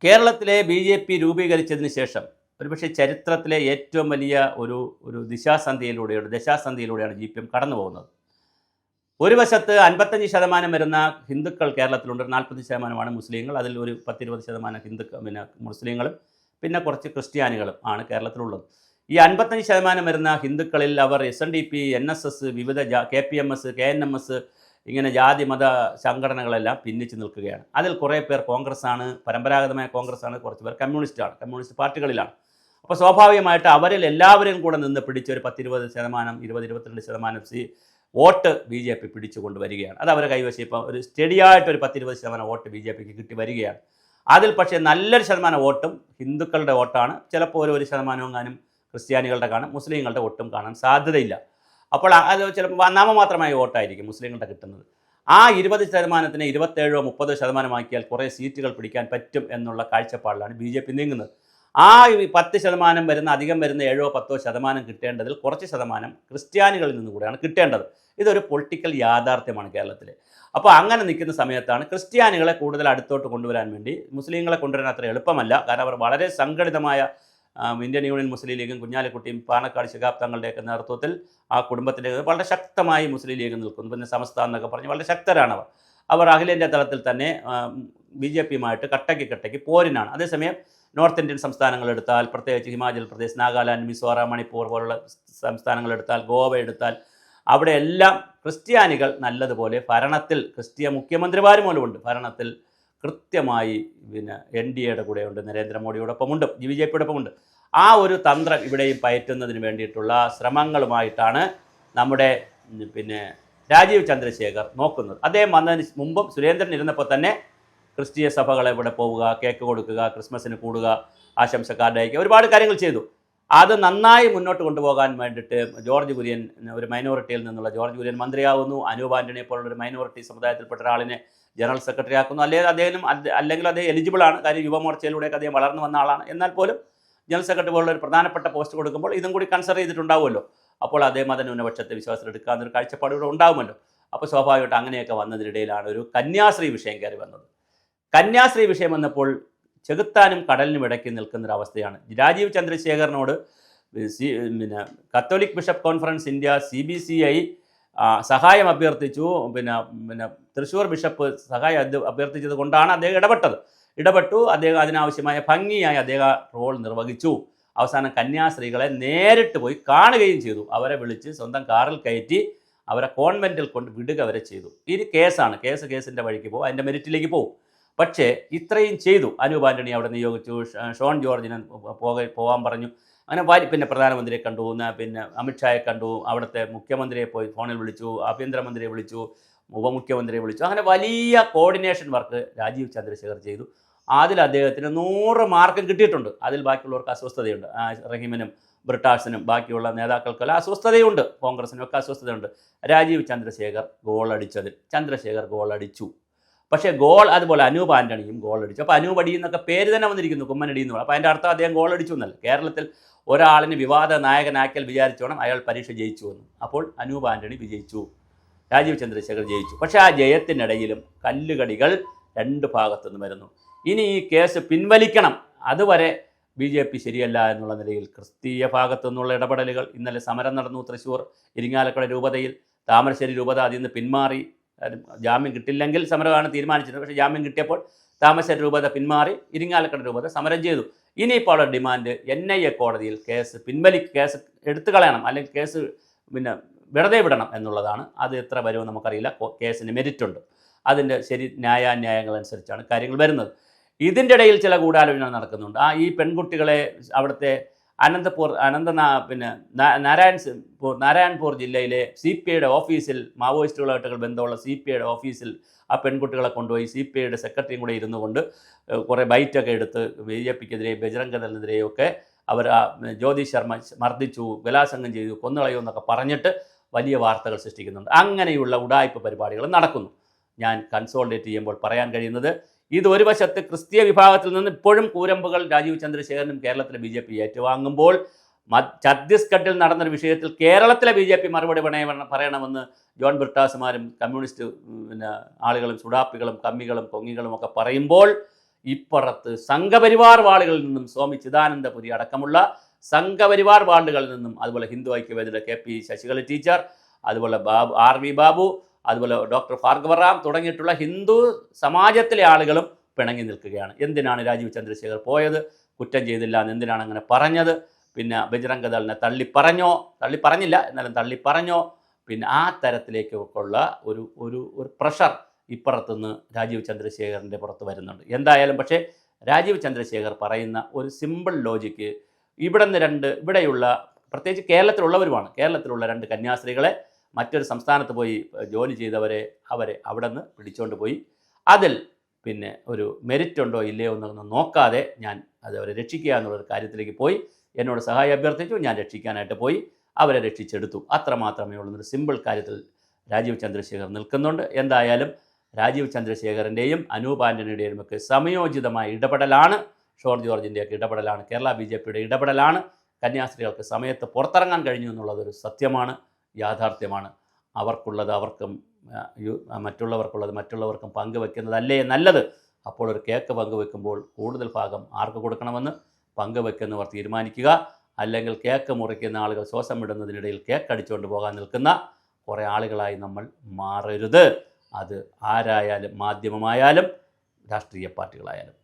കേരളത്തിലെ ബി.ജെ.പി. രൂപീകരിച്ചതിന് ശേഷം ഒരുപക്ഷെ ചരിത്രത്തിലെ ഏറ്റവും വലിയ ഒരു ഒരു ദശാസന്ധിയിലൂടെയാണ് സി.പി.എം കടന്നു പോകുന്നത്. ഒരു വശത്ത് 55% വരുന്ന ഹിന്ദുക്കൾ കേരളത്തിലുണ്ട്, 40% മുസ്ലിങ്ങൾ. അതിൽ ഒരു 10-20% മുസ്ലിങ്ങളും പിന്നെ കുറച്ച് ക്രിസ്ത്യാനികളും ആണ് കേരളത്തിലുള്ളത്. ഈ 55% വരുന്ന ഹിന്ദുക്കളിൽ അവർ SNDP, NSS, വിവിധ KPMS, KNMS ഇങ്ങനെ ജാതി മത സംഘടനകളെല്ലാം ഭിന്നിച്ച് നിൽക്കുകയാണ്. അതിൽ കുറേ പേർ കോൺഗ്രസ്സാണ്, പരമ്പരാഗതമായ കോൺഗ്രസ്സാണ്, കുറച്ച് പേർ കമ്മ്യൂണിസ്റ്റാണ്, കമ്മ്യൂണിസ്റ്റ് പാർട്ടികളിലാണ്. അപ്പോൾ സ്വാഭാവികമായിട്ട് അവരിൽ എല്ലാവരും കൂടെ നിന്ന് പിടിച്ച് ഒരു 10-20%, 20-22% വോട്ട് ബി.ജെ.പി. പിടിച്ചുകൊണ്ട് വരികയാണ്. അത് അവരെ കൈവശം ഇപ്പോൾ ഒരു സ്റ്റഡിയായിട്ട് ഒരു 10-20% വോട്ട് ബി.ജെ.പിക്ക് കിട്ടി വരികയാണ്. അതിൽ പക്ഷേ നല്ലൊരു ശതമാനം വോട്ടും ഹിന്ദുക്കളുടെ വോട്ടാണ്. ചിലപ്പോൾ ഒരു 1% ക്രിസ്ത്യാനികളുടെ കാണും, മുസ്ലിങ്ങളുടെ വോട്ടും കാണാൻ സാധ്യതയില്ല. അപ്പോൾ അത് ചിലപ്പോൾ നാമമാത്രമായ വോട്ടായിരിക്കും മുസ്ലിങ്ങളുടെ കിട്ടുന്നത്. ആ 20%-നെ 27-30% ആക്കിയാൽ കുറേ സീറ്റുകൾ പിടിക്കാൻ പറ്റും എന്നുള്ള കാഴ്ചപ്പാടിലാണ് ബി.ജെ.പി. നീങ്ങുന്നത്. ആ 10% വരുന്ന അധികം വരുന്ന 7-10% കിട്ടേണ്ടതിൽ കുറച്ച് ശതമാനം ക്രിസ്ത്യാനികളിൽ നിന്ന് കൂടെയാണ് കിട്ടേണ്ടത്. ഇതൊരു പൊളിറ്റിക്കൽ യാഥാർത്ഥ്യമാണ് കേരളത്തിൽ. അപ്പോൾ അങ്ങനെ നിൽക്കുന്ന സമയത്താണ് ക്രിസ്ത്യാനികളെ കൂടുതൽ അടുത്തോട്ട് കൊണ്ടുവരാൻ വേണ്ടി, മുസ്ലിങ്ങളെ കൊണ്ടുവരാൻ അത്ര എളുപ്പമല്ല. കാരണം അവർ വളരെ സംഘടിതമായ ഇന്ത്യൻ യൂണിയൻ മുസ്ലിം ലീഗും കുഞ്ഞാലിക്കുട്ടിയും പാണക്കാട് ശിഹാബ് തങ്ങളുടെയൊക്കെ നേതൃത്വത്തിൽ ആ കുടുംബത്തിലേക്ക് വളരെ ശക്തമായി മുസ്ലിം ലീഗ് നിൽക്കുന്നു. പിന്നെ സമസ്ത എന്നൊക്കെ പറഞ്ഞ് വളരെ ശക്തരാണ് അവർ അഖിലേന്ത്യാ തലത്തിൽ തന്നെ ബി.ജെ.പിയുമായിട്ട് കട്ടയ്ക്ക് പോരിനാണ്. അതേസമയം നോർത്ത് ഇന്ത്യൻ സംസ്ഥാനങ്ങളെടുത്താൽ, പ്രത്യേകിച്ച് ഹിമാചൽ പ്രദേശ്, നാഗാലാൻഡ്, മിസോറാം, മണിപ്പൂർ പോലുള്ള സംസ്ഥാനങ്ങളെടുത്താൽ, ഗോവ എടുത്താൽ, അവിടെയെല്ലാം ക്രിസ്ത്യാനികൾ നല്ലതുപോലെ ഭരണത്തിൽ, ക്രിസ്ത്യ മുഖ്യമന്ത്രിമാർ മൂലമുണ്ട്, ഭരണത്തിൽ കൃത്യമായി NDAയുടെ കൂടെയുണ്ട്, നരേന്ദ്രമോദിയോടൊപ്പമുണ്ട്, ബി.ജെ.പിയോടൊപ്പമുണ്ട്. ആ ഒരു തന്ത്രം ഇവിടെയും പയറ്റുന്നതിന് വേണ്ടിയിട്ടുള്ള ശ്രമങ്ങളുമായിട്ടാണ് നമ്മുടെ രാജീവ് ചന്ദ്രശേഖർ നോക്കുന്നത്. അദ്ദേഹം വന്നതിന് മുമ്പും സുരേന്ദ്രൻ ഇരുന്നപ്പോൾ തന്നെ ക്രിസ്തീയ സഭകളെ ഇവിടെ പോവുക, കേക്ക് കൊടുക്കുക, ക്രിസ്മസിന് കൂടുക, ആശംസക്കാരുടെ അയക്കുക, ഒരുപാട് കാര്യങ്ങൾ ചെയ്തു. അത് നന്നായി മുന്നോട്ട് കൊണ്ടുപോകാൻ വേണ്ടിയിട്ട് ജോർജ് കുര്യൻ, ഒരു മൈനോറിറ്റിയിൽ നിന്നുള്ള ജോർജ് കുര്യൻ മന്ത്രിയാവുന്നു. അനൂപ് ആൻ്റണിയെ പോലുള്ളൊരു മൈനോറിറ്റി സമുദായത്തിൽപ്പെട്ട ഒരാളിനെ ജനറൽ സെക്രട്ടറി ആക്കുന്നു. അല്ലെങ്കിൽ അദ്ദേഹം എലിജിബിളാണ്, കാര്യം യുവമോർച്ചയിലൂടെയൊക്കെ അദ്ദേഹം വളർന്നു വന്ന ആളാണ്. എന്നാൽ പോലും ജനറൽ സെക്രട്ടറി പോലുള്ള ഒരു പ്രധാനപ്പെട്ട പോസ്റ്റ് കൊടുക്കുമ്പോൾ ഇതും കൂടി കൺസിഡർ ചെയ്തിട്ടുണ്ടാവുമല്ലോ. അപ്പോൾ അദ്ദേഹം ന്യൂനപക്ഷത്തെ വിശ്വാസത്തിലെടുക്കാവുന്നൊരു കാഴ്ചപ്പാട് ഇവിടെ ഉണ്ടാവുമല്ലോ. അപ്പോൾ സ്വാഭാവികമായിട്ട് അങ്ങനെയൊക്കെ വന്നതിനിടയിലാണ് ഒരു കന്യാസ്ത്രീ വിഷയം കയറി വന്നത്. കന്യാസ്ത്രീ വിഷയം വന്നപ്പോൾ ചെകുത്താനും കടലിനും ഇടയ്ക്ക് നിൽക്കുന്നൊരവസ്ഥയാണ്. രാജീവ് ചന്ദ്രശേഖറിനോട് Catholic bishop conference India, CBCI സഹായം അഭ്യർത്ഥിച്ചു. തൃശ്ശൂർ ബിഷപ്പ് സഹായം അഭ്യർത്ഥിച്ചത് കൊണ്ടാണ് അദ്ദേഹം ഇടപെട്ടു. അദ്ദേഹം അതിനാവശ്യമായ ഭംഗിയായി അദ്ദേഹം റോൾ നിർവഹിച്ചു. അവസാനം കന്യാസ്ത്രീകളെ നേരിട്ട് പോയി കാണുകയും ചെയ്തു. അവരെ വിളിച്ച് സ്വന്തം കാറിൽ കയറ്റി അവരെ കോൺവെൻറ്റിൽ കൊണ്ട് വിടുക വരെ ചെയ്തു. ഇത് കേസാണ്, കേസിൻ്റെ വഴിക്ക് പോകും, അതിൻ്റെ മെരിറ്റിലേക്ക് പോകും. പക്ഷേ ഇത്രയും ചെയ്തു. അനൂപ് ആൻ്റണി അവിടെ നിയോഗിച്ചു, ഷോൺ ജോർജിനെ പോകാൻ പറഞ്ഞു. അങ്ങനെ പിന്നെ പ്രധാനമന്ത്രിയെ കണ്ടു, അമിത്ഷായെ കണ്ടു, അവിടുത്തെ മുഖ്യമന്ത്രിയെ പോയി ഫോണിൽ വിളിച്ചു, ആഭ്യന്തരമന്ത്രിയെ വിളിച്ചു, ഉപമുഖ്യമന്ത്രിയെ വിളിച്ചു. അങ്ങനെ വലിയ കോർഡിനേഷൻ വർക്ക് രാജീവ് ചന്ദ്രശേഖർ ചെയ്തു. അതിൽ അദ്ദേഹത്തിന് 100 മാർക്കും കിട്ടിയിട്ടുണ്ട്. അതിൽ ബാക്കിയുള്ളവർക്ക് അസ്വസ്ഥതയുണ്ട്. റഹീമിനും ബ്രിട്ടാസിനും ബാക്കിയുള്ള നേതാക്കൾക്കെല്ലാം അസ്വസ്ഥതയുണ്ട്, കോൺഗ്രസിനൊക്കെ അസ്വസ്ഥതയുണ്ട്. രാജീവ് ചന്ദ്രശേഖർ ഗോൾ അടിച്ചു. പക്ഷേ അതുപോലെ അനൂപ് ആൻ്റണിയും ഗോൾ അടിച്ചു. അപ്പോൾ അനൂപ് അടി എന്നൊക്കെ പേര് തന്നെ വന്നിരിക്കുന്നു, കുമ്മനടി എന്ന്. അപ്പോൾ അതിൻ്റെ അർത്ഥം അദ്ദേഹം ഗോൾ അടിച്ചു എന്നല്ല. കേരളത്തിൽ ഒരാളിന് വിവാദ നായകനാക്കിയാൽ വിചാരിച്ചോണം അയാൾ പരീക്ഷ ജയിച്ചു എന്ന്. അപ്പോൾ അനൂപ് ആൻ്റണി വിജയിച്ചു, രാജീവ് ചന്ദ്രശേഖർ ജയിച്ചു. പക്ഷേ ആ ജയത്തിനിടയിലും കല്ലുകടികൾ 2 ഭാഗത്തുനിന്ന് വരുന്നു. ഇനി ഈ കേസ് പിൻവലിക്കണം, അതുവരെ ബി.ജെ.പി. ശരിയല്ല എന്നുള്ള നിലയിൽ ക്രിസ്തീയ ഭാഗത്തു നിന്നുള്ള ഇടപെടലുകൾ. ഇന്നലെ സമരം നടന്നു തൃശ്ശൂർ ഇരിങ്ങാലക്കുട രൂപതയിൽ. താമരശ്ശേരി രൂപത അതിൽ നിന്ന് പിന്മാറി. ജാമ്യം കിട്ടില്ലെങ്കിൽ സമരമാണ് തീരുമാനിച്ചത്. പക്ഷേ ജാമ്യം കിട്ടിയപ്പോൾ താമരശ്ശേരി രൂപത പിന്മാറി, ഇരിങ്ങാലക്കുട രൂപത സമരം ചെയ്തു. ഇനിയിപ്പോൾ ഡിമാൻഡ് NIA കോടതിയിൽ കേസ് കേസ് എടുത്തു കളയണം, അല്ലെങ്കിൽ കേസ് വെറുതെ വിടണം എന്നുള്ളതാണ്. അത് എത്ര വരുമെന്ന് നമുക്കറിയില്ല. കേസിന് മെരിറ്റുണ്ട്, അതിൻ്റെ ന്യായാന്യായങ്ങൾ അനുസരിച്ചാണ് കാര്യങ്ങൾ വരുന്നത്. ഇതിൻ്റെ ഇടയിൽ ചില ഗൂഢാലോചന നടക്കുന്നുണ്ട്. ഈ പെൺകുട്ടികളെ അവിടുത്തെ നാരായൺപൂർ ജില്ലയിലെ CPIയുടെ ഓഫീസിൽ, മാവോയിസ്റ്റുകളായിട്ട് ബന്ധമുള്ള CPIയുടെ ഓഫീസിൽ ആ പെൺകുട്ടികളെ കൊണ്ടുപോയി CPIയുടെ സെക്രട്ടറിയും കൂടെ ഇരുന്നു കൊണ്ട് കുറേ ബൈറ്റൊക്കെ എടുത്ത് BJPക്കെതിരെ, ബജറംഗ് ദളിനെതിരെയൊക്കെ അവർ ജ്യോതി ശർമ്മ മർദ്ദിച്ചു, ബലാത്സംഗം ചെയ്തു, കൊന്നുകളയുമെന്നൊക്കെ പറഞ്ഞിട്ട് വലിയ വാർത്തകൾ സൃഷ്ടിക്കുന്നുണ്ട്. അങ്ങനെയുള്ള ഉഡായിപ്പ് പരിപാടികൾ നടക്കുന്നു. ഞാൻ കൺസോളിഡേറ്റ് ചെയ്യുമ്പോൾ പറയാൻ കഴിയുന്നത്, ഇത് ഒരു വശത്ത് ക്രിസ്തീയ വിഭാഗത്തിൽ നിന്ന് ഇപ്പോഴും കൂരമ്പുകൾ രാജീവ് ചന്ദ്രശേഖരനും കേരളത്തിലെ BJP ഏറ്റുവാങ്ങുമ്പോൾ, ഛത്തീസ്ഗഡിൽ നടന്നൊരു വിഷയത്തിൽ കേരളത്തിലെ BJP മറുപടി പറയണമെന്ന് ജോൺ ബ്രിട്ടാസുമാരും കമ്മ്യൂണിസ്റ്റ് ആളുകളും സുഡാപ്പികളും കമ്മികളും കൊങ്ങികളും ഒക്കെ പറയുമ്പോൾ, ഇപ്പുറത്ത് സംഘപരിവാർ വാളുകളിൽ നിന്നും സ്വാമി ചിദാനന്ദപുരി അടക്കമുള്ള സംഘപരിവാർ വാളുകളിൽ നിന്നും, അതുപോലെ ഹിന്ദു ഐക്യവേദിയുടെ KP ശശികല ടീച്ചർ, അതുപോലെ RV ബാബു, അതുപോലെ ഡോക്ടർ ഭാർഗവറാം തുടങ്ങിയിട്ടുള്ള ഹിന്ദു സമാജത്തിലെ ആളുകളും പിണങ്ങി നിൽക്കുകയാണ്. എന്തിനാണ് രാജീവ് ചന്ദ്രശേഖർ പോയത്? കുറ്റം ചെയ്തില്ല എന്ന് എന്തിനാണ് അങ്ങനെ പറഞ്ഞത്? പിന്നെ ബജ്രംഗ് ദളിനെ തള്ളിപ്പറഞ്ഞില്ല, എന്നാലും തള്ളിപ്പറഞ്ഞോ? പിന്നെ ആ തരത്തിലേക്കുള്ള ഒരു പ്രഷർ ഇപ്പുറത്തുനിന്ന് രാജീവ് ചന്ദ്രശേഖറിൻ്റെ പുറത്ത് വരുന്നുണ്ട്. എന്തായാലും പക്ഷേ രാജീവ് ചന്ദ്രശേഖർ പറയുന്ന ഒരു സിമ്പിൾ ലോജിക്ക് ഇവിടെയുള്ള പ്രത്യേകിച്ച് കേരളത്തിലുള്ളവരുമാണ്, കേരളത്തിലുള്ള 2 കന്യാസ്ത്രീകളെ മറ്റൊരു സംസ്ഥാനത്ത് പോയി ജോലി ചെയ്തവരെ അവിടെ നിന്ന് പിടിച്ചുകൊണ്ട് പോയി, അതിൽ പിന്നെ ഒരു മെറിറ്റ് ഉണ്ടോ ഇല്ലയോ എന്നൊന്നും നോക്കാതെ ഞാൻ അവരെ രക്ഷിക്കുക എന്നുള്ളൊരു കാര്യത്തിലേക്ക് പോയി. എന്നോട് സഹായം അഭ്യർത്ഥിച്ചു, ഞാൻ രക്ഷിക്കാനായിട്ട് പോയി, അവരെ രക്ഷിച്ചെടുത്തു. അത്ര മാത്രമേ ഉള്ളൂ. സിമ്പിൾ കാര്യത്തിൽ രാജീവ് ചന്ദ്രശേഖർ നിൽക്കുന്നുണ്ട്. എന്തായാലും രാജീവ് ചന്ദ്രശേഖറിൻ്റെയും അനൂപ് ആൻ്റണിയുടെയും ഒക്കെ സമയോചിതമായ ഇടപെടലാണ്, ഷോൺ ജോർജിൻ്റെയൊക്കെ ഇടപെടലാണ്, കേരള BJPയുടെ ഇടപെടലാണ്. കന്യാസ്ത്രീകൾക്ക് സമയത്ത് പുറത്തിറങ്ങാൻ കഴിഞ്ഞു എന്നുള്ളതൊരു സത്യമാണ്, യാഥാർത്ഥ്യമാണ്. അവർക്കുള്ളത് അവർക്കും മറ്റുള്ളവർക്കുള്ളത് മറ്റുള്ളവർക്കും പങ്കുവെക്കുന്നതല്ലേ നല്ലത്. അപ്പോൾ ഒരു കേക്ക് പങ്കുവെക്കുമ്പോൾ കൂടുതൽ ഭാഗം ആർക്ക് കൊടുക്കണമെന്ന് പങ്കുവെക്കുന്നവർ തീരുമാനിക്കുക. അല്ലെങ്കിൽ കേക്ക് മുറിക്കുന്ന ആളുകൾ ശ്വാസം വിടുന്നതിനിടയിൽ കേക്ക് അടിച്ചുകൊണ്ട് പോകാൻ നിൽക്കുന്ന കുറേ ആളുകളായി നമ്മൾ മാറരുത്. അത് ആരായാലും, മാധ്യമമായാലും രാഷ്ട്രീയ പാർട്ടികളായാലും.